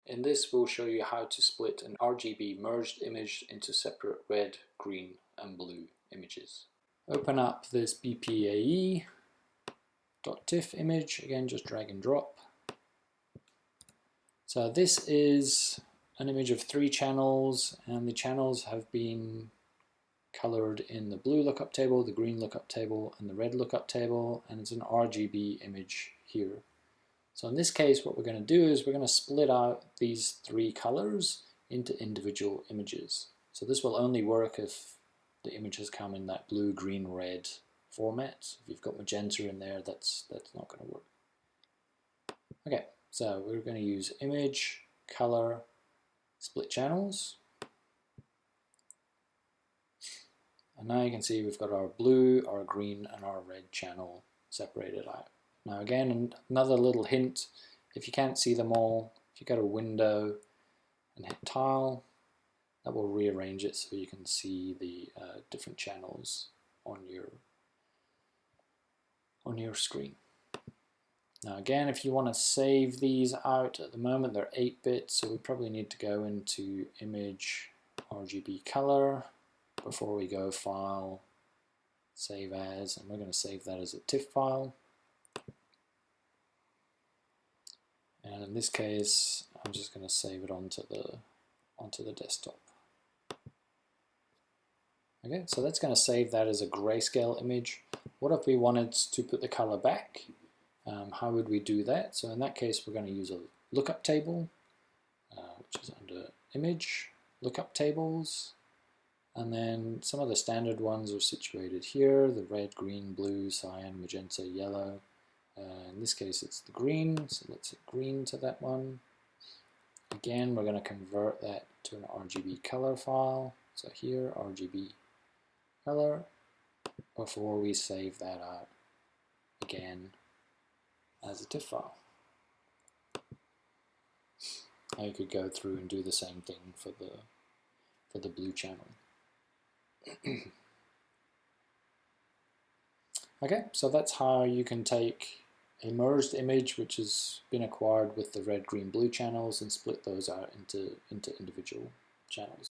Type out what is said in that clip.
In this we'll show you how to split an RGB merged image into separate red, green and blue images. Open up this BPAE.TIFF image, again just drag and drop. So this is an image of 3 channels, and the channels have been colored in the blue lookup table, the green lookup table and the red lookup table, and it's an RGB image here. So in this case what we're going to do is we're going to split out these 3 colors into individual images. So this will only work if the images come in that blue, green, red format. If you've got magenta in there, that's not going to work. Okay, so we're going to use image, color, split channels. And now you can see we've got our blue, our green and our red channel separated out. Now again, another little hint, if you can't see them all, if you go to window and hit tile, that will rearrange it so you can see the different channels on your screen. Now again, if you want to save these out, at the moment they're 8-bit, so we probably need to go into image, RGB color, before we go file, save as, and we're going to save that as a TIFF file. And in this case, I'm just going to save it onto the desktop. Okay, so that's going to save that as a grayscale image. What if we wanted to put the color back? How would we do that? So in that case, we're going to use a lookup table, which is under image, lookup tables, and then some of the standard ones are situated here, the red, green, blue, cyan, magenta, yellow. In this case it's the green, so let's hit green to that one. Again, we're going to convert that to an RGB color file, so here RGB color, before we save that out again as a TIFF file. Now you could go through and do the same thing for the blue channel. Okay, so that's how you can take a merged image which has been acquired with the red, green, blue channels and split those out into individual channels.